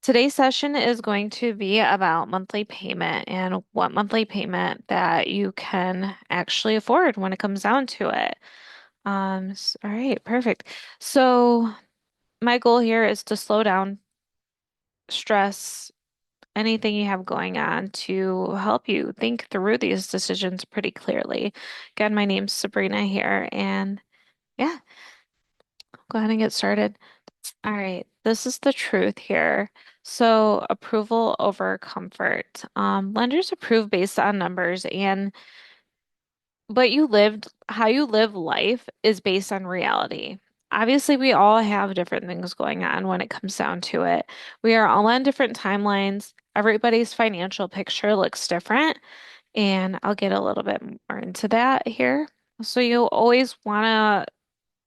Today's session is going to be about monthly payment and what monthly payment that you can actually afford when it comes down to it. All right, perfect. So my goal here is to slow down stress, anything you have going on to help you think through these decisions pretty clearly. Again, my name's Sabrina here, and yeah, go ahead and get started. All right, this is the truth here. So, approval over comfort. Lenders approve based on numbers, and how you live life is based on reality. Obviously, we all have different things going on when it comes down to it. We are all on different timelines. Everybody's financial picture looks different, and I'll get a little bit more into that here. So, you always want to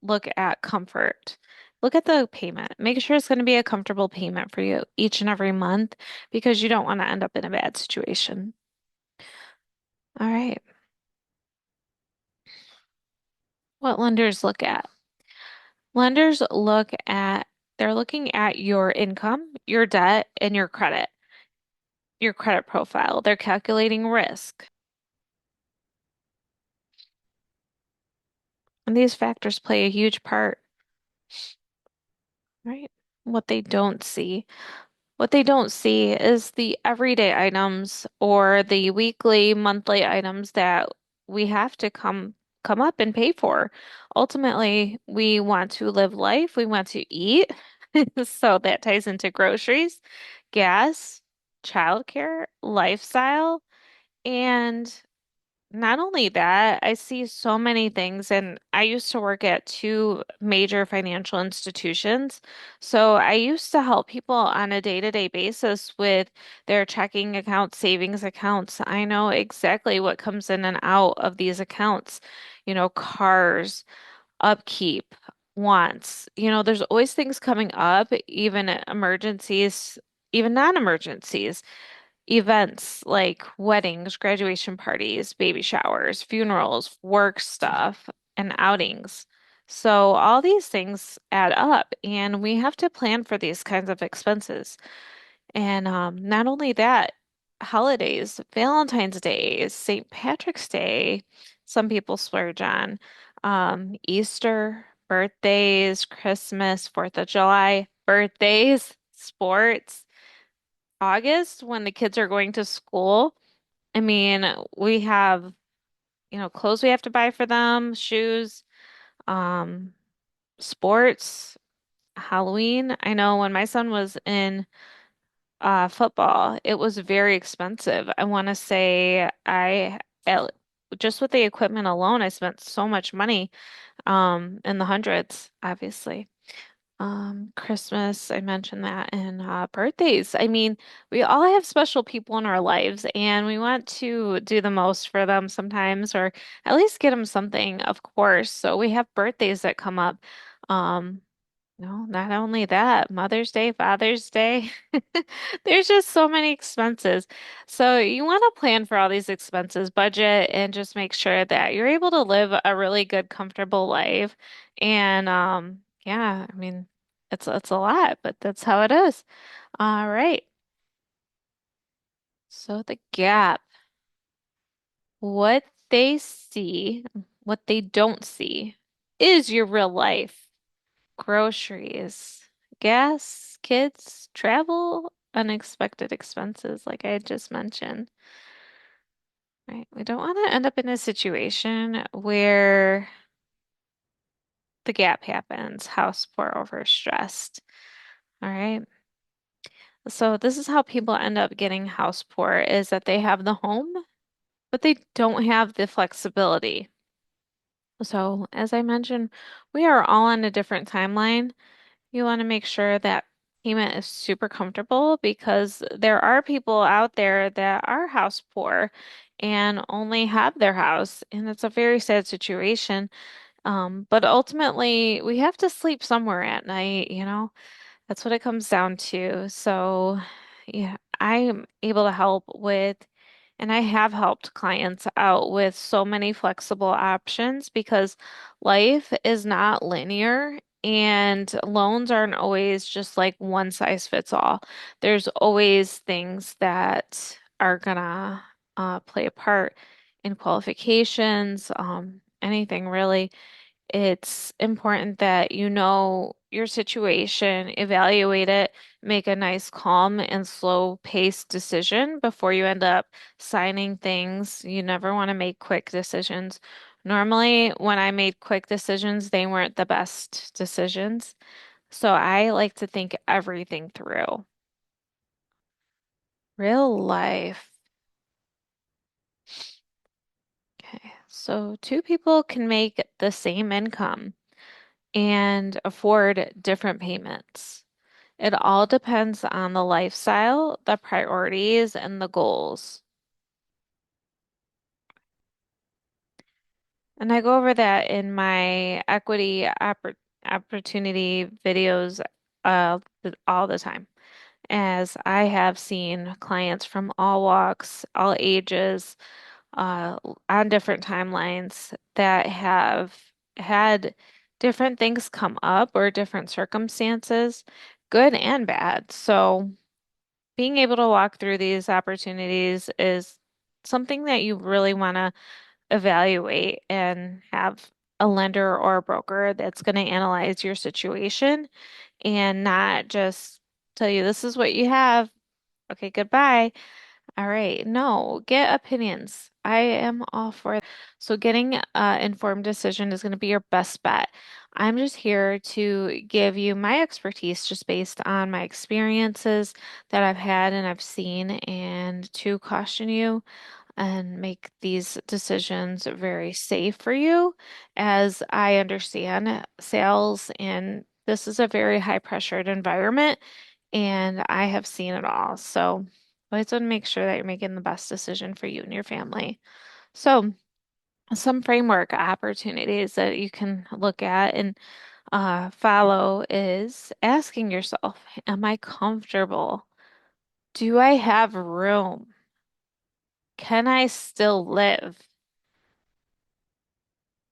look at comfort. Look at the payment. Make sure it's going to be a comfortable payment for you each and every month because you don't want to end up in a bad situation. All right. What lenders look at? Lenders look at, they're looking at your income, your debt, and your credit profile. They're calculating risk. And these factors play a huge part, right? What they don't see. What they don't see is the everyday items or the weekly, monthly items that we have to come up and pay for. Ultimately, we want to live life, we want to eat. So that ties into groceries, gas, childcare, lifestyle, and not only that, I see so many things, and I used to work at two major financial institutions. So I used to help people on a day-to-day basis with their checking accounts, savings accounts. I know exactly what comes in and out of these accounts, cars, upkeep, wants. There's always things coming up, even emergencies, even non-emergencies events like weddings, graduation parties, baby showers, funerals, work stuff, and outings. So all these things add up, and we have to plan for these kinds of expenses. And not only that, holidays, Valentine's Day, St. Patrick's Day, some people splurge on, Easter, birthdays, Christmas, 4th of July, birthdays, sports. August when the kids are going to school. I mean, we have, clothes we have to buy for them, shoes, um, sports, Halloween. I know when my son was in football, it was very expensive. I want to say at, just with the equipment alone, I spent so much money, in the hundreds, obviously. Christmas, I mentioned that, and birthdays. I mean, we all have special people in our lives, and we want to do the most for them sometimes, or at least get them something, of course. So we have birthdays that come up. Um, no, not only that, Mother's Day, Father's Day. There's just so many expenses. So you want to plan for all these expenses, budget, and just make sure that you're able to live a really good, comfortable life. And yeah, I mean, it's a lot, but that's how it is. All right. So the gap, what they see, what they don't see is your real life. Groceries, gas, kids, travel, unexpected expenses, like I just mentioned. Right? We don't want to end up in a situation where the gap happens, house poor overstressed. All right. So this is how people end up getting house poor is that they have the home, but they don't have the flexibility. So as I mentioned, we are all on a different timeline. You want to make sure that payment is super comfortable because there are people out there that are house poor and only have their house, and it's a very sad situation. But ultimately, we have to sleep somewhere at night. That's what it comes down to. So, yeah, I'm able to help with, and I have helped clients out with so many flexible options because life is not linear And loans aren't always just like one size fits all. There's always things that are gonna play a part in qualifications, anything really. It's important that you know your situation, evaluate it, make a nice, calm, and slow-paced decision before you end up signing things. You never want to make quick decisions. Normally, when I made quick decisions, they weren't the best decisions. So I like to think everything through. Real life. Okay. So two people can make the same income and afford different payments. It all depends on the lifestyle, the priorities, and the goals. And I go over that in my opportunity videos all the time, as I have seen clients from all walks, all ages, uh, on different timelines that have had different things come up or different circumstances, good and bad. So being able to walk through these opportunities is something that you really want to evaluate and have a lender or a broker that's going to analyze your situation and not just tell you this is what you have. Okay, goodbye. All right. No, get opinions. I am all for it. So getting an informed decision is going to be your best bet. I'm just here to give you my expertise just based on my experiences that I've had and I've seen and to caution you and make these decisions very safe for you. As I understand sales, and this is a very high pressured environment, and I have seen it all. So I always want to make sure that you're making the best decision for you and your family. So, some framework opportunities that you can look at and follow is asking yourself, am I comfortable? Do I have room? Can I still live?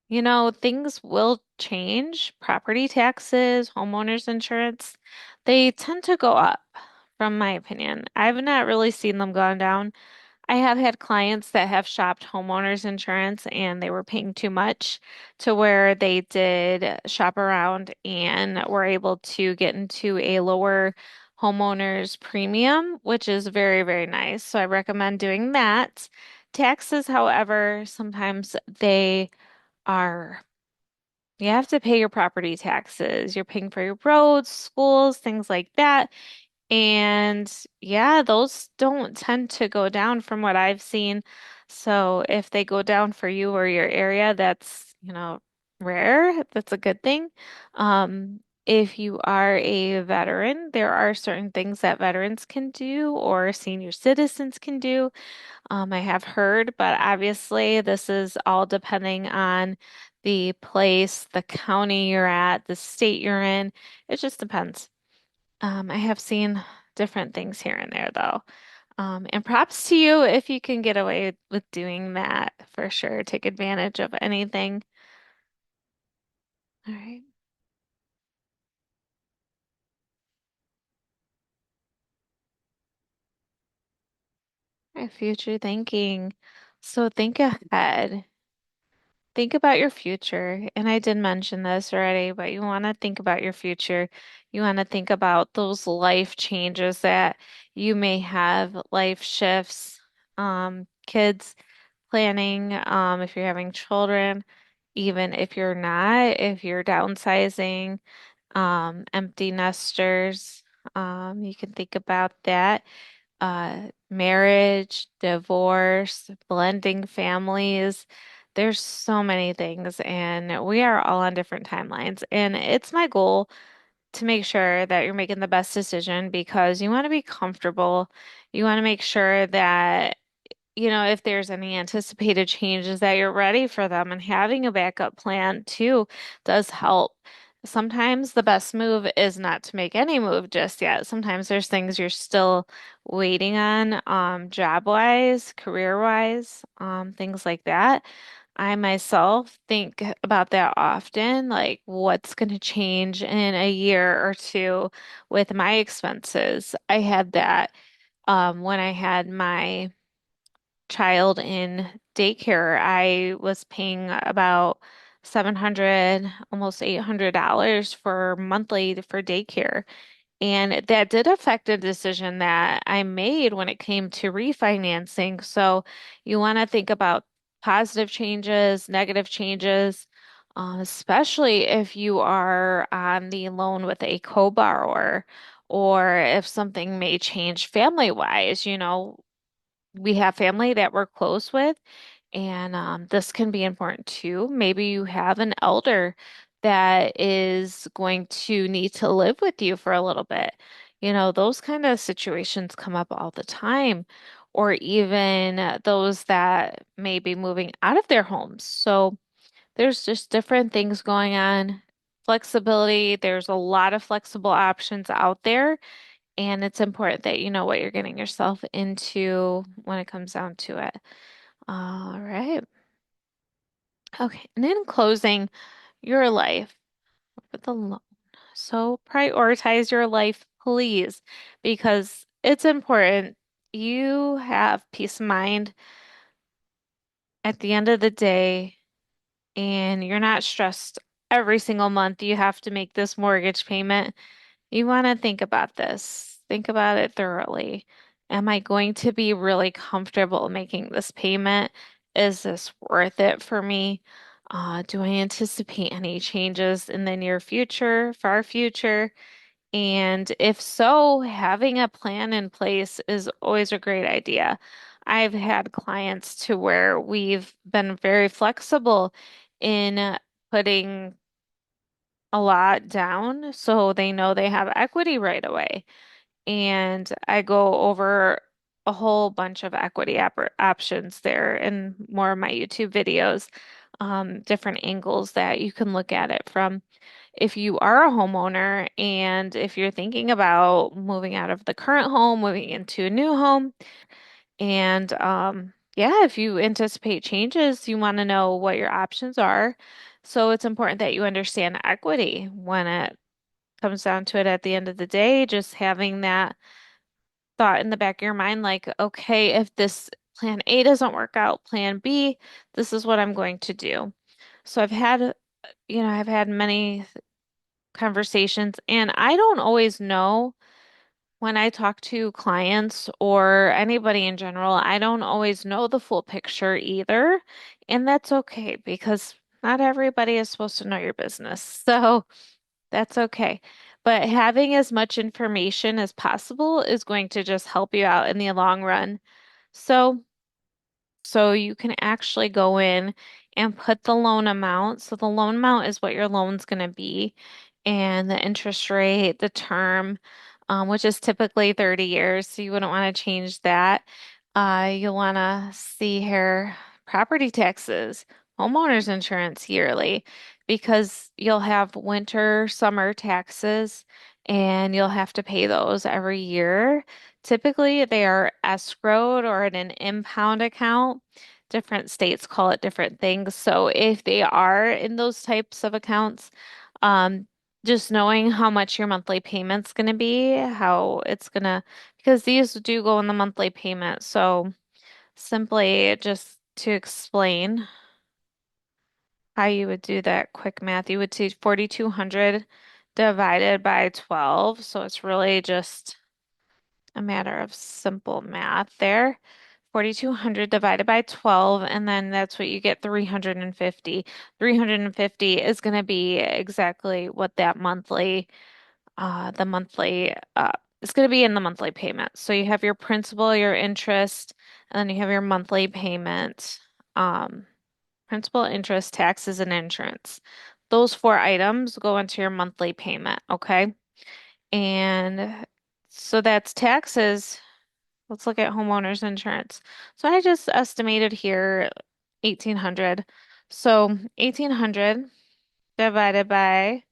You know, things will change. Property taxes, homeowners insurance, they tend to go up, from my opinion. I've not really seen them going down. I have had clients that have shopped homeowners insurance and they were paying too much to where they did shop around and were able to get into a lower homeowners premium, which is very, very nice. So I recommend doing that. Taxes, however, sometimes they are you have to pay your property taxes. You're paying for your roads, schools, things like that. And yeah, those don't tend to go down from what I've seen. So if they go down for you or your area, that's, rare. That's a good thing. If you are a veteran, there are certain things that veterans can do or senior citizens can do. I have heard, but obviously this is all depending on the place, the county you're at, the state you're in. It just depends. I have seen different things here and there though. And props to you if you can get away with doing that for sure. Take advantage of anything. All right. All right, future thinking. So think ahead. Think about your future. And I did mention this already, but you want to think about your future. You want to think about those life changes that you may have, life shifts, kids planning, if you're having children, even if you're not, if you're downsizing, empty nesters, you can think about that marriage, divorce, blending families. There's so many things, and we are all on different timelines. And it's my goal to make sure that you're making the best decision because you want to be comfortable. You want to make sure that if there's any anticipated changes that you're ready for them and having a backup plan too does help. Sometimes the best move is not to make any move just yet. Sometimes there's things you're still waiting on, job wise, career wise, things like that. I myself think about that often, like what's going to change in a year or two with my expenses. I had that when I had my child in daycare. I was paying about 700, almost $800 for monthly for daycare. And that did affect a decision that I made when it came to refinancing. So you want to think about positive changes, negative changes, especially if you are on the loan with a co-borrower or if something may change family-wise. We have family that we're close with, and this can be important too. Maybe you have an elder that is going to need to live with you for a little bit. Those kind of situations come up all the time, or even those that may be moving out of their homes. So there's just different things going on. Flexibility, there's a lot of flexible options out there. And it's important that you know what you're getting yourself into when it comes down to it. All right. Okay. And in closing, your life with the loan. So prioritize your life, please, because it's important. You have peace of mind at the end of the day, and you're not stressed every single month. You have to make this mortgage payment. You want to think about this. Think about it thoroughly. Am I going to be really comfortable making this payment? Is this worth it for me? Do I anticipate any changes in the near future, far future? And if so, having a plan in place is always a great idea. I've had clients to where we've been very flexible in putting a lot down so they know they have equity right away. And I go over a whole bunch of equity options there in more of my YouTube videos, different angles that you can look at it from. If you are a homeowner and if you're thinking about moving out of the current home, moving into a new home, and yeah, if you anticipate changes, you want to know what your options are. So it's important that you understand equity when it comes down to it at the end of the day, just having that thought in the back of your mind, like, okay, if this plan A doesn't work out, plan B, this is what I'm going to do. So I've had many conversations, and I don't always know when I talk to clients or anybody in general, I don't always know the full picture either. And that's okay because not everybody is supposed to know your business. So that's okay. But having as much information as possible is going to just help you out in the long run. So, so you can actually go in and put the loan amount. So the loan amount is what your loan's going to be, and the interest rate, the term, which is typically 30 years. So you wouldn't want to change that. You'll want to see here property taxes, homeowners insurance yearly, because you'll have winter, summer taxes, and you'll have to pay those every year. Typically, they are escrowed or in an impound account. Different states call it different things. So if they are in those types of accounts, um, just knowing how much your monthly payment's going to be, how it's going to, because these do go in the monthly payment. So simply just to explain how you would do that quick math, you would take 4,200 divided by 12. So it's really just a matter of simple math there. 4,200 divided by 12, and then that's what you get 350. 350 is going to be exactly what that the monthly, it's going to be in the monthly payment. So you have your principal, your interest, and then you have your monthly payment, um, principal, interest, taxes, and insurance. Those four items go into your monthly payment, okay? And so that's taxes. Let's look at homeowners insurance. So I just estimated here 1,800. So 1,800 divided by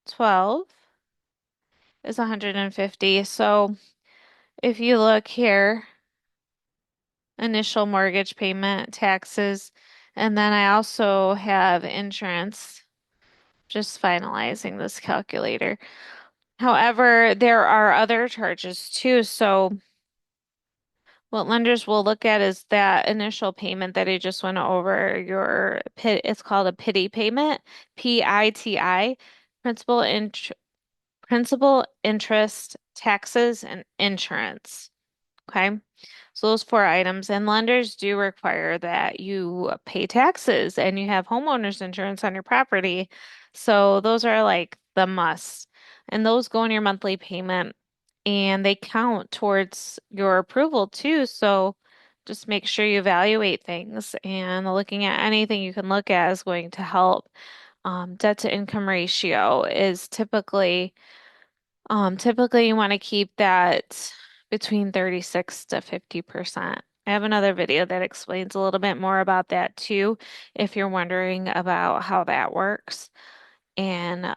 12 is 150. So if you look here, initial mortgage payment, taxes, And then I also have insurance, just finalizing this calculator. However, there are other charges too. So what lenders will look at is that initial payment that I just went over, your PIT, it's called a PITI payment, PITI, principal, principal, interest, taxes, and insurance. Okay. So those four items, and lenders do require that you pay taxes and you have homeowners insurance on your property. So those are like the must. And those go in your monthly payment and they count towards your approval too. So just make sure you evaluate things and looking at anything you can look at is going to help. Debt to income ratio is typically you want to keep that between 36 to 50%. I have another video that explains a little bit more about that too, if you're wondering about how that works and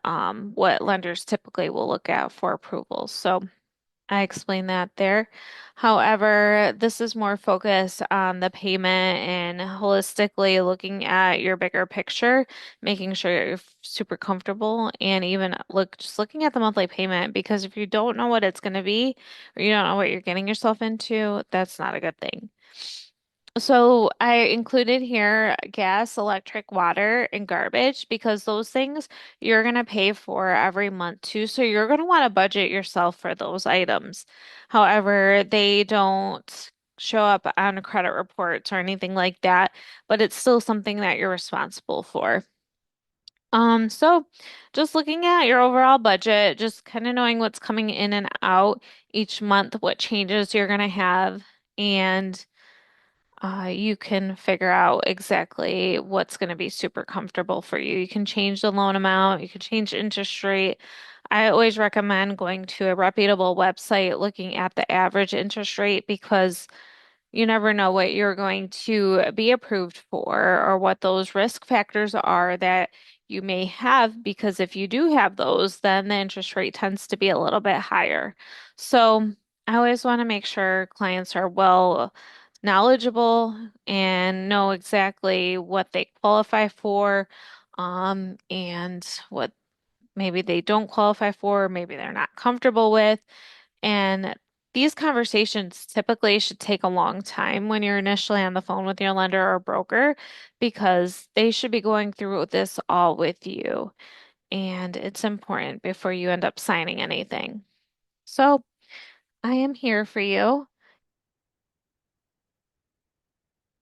what lenders typically will look at for approvals. So I explained that there. However, this is more focused on the payment and holistically looking at your bigger picture, making sure you're super comfortable and even just looking at the monthly payment because if you don't know what it's going to be or you don't know what you're getting yourself into, that's not a good thing. So I included here gas, electric, water, and garbage because those things you're going to pay for every month too. So you're going to want to budget yourself for those items. However, they don't show up on credit reports or anything like that, but it's still something that you're responsible for. So just looking at your overall budget, just kind of knowing what's coming in and out each month, what changes you're going to have, and you can figure out exactly what's going to be super comfortable for you. You can change the loan amount, you can change interest rate. I always recommend going to a reputable website, looking at the average interest rate because you never know what you're going to be approved for or what those risk factors are that you may have, because if you do have those, then the interest rate tends to be a little bit higher. So I always want to make sure clients are well knowledgeable and know exactly what they qualify for, and what maybe they don't qualify for, maybe they're not comfortable with. And these conversations typically should take a long time when you're initially on the phone with your lender or broker because they should be going through this all with you. And it's important before you end up signing anything. So I am here for you.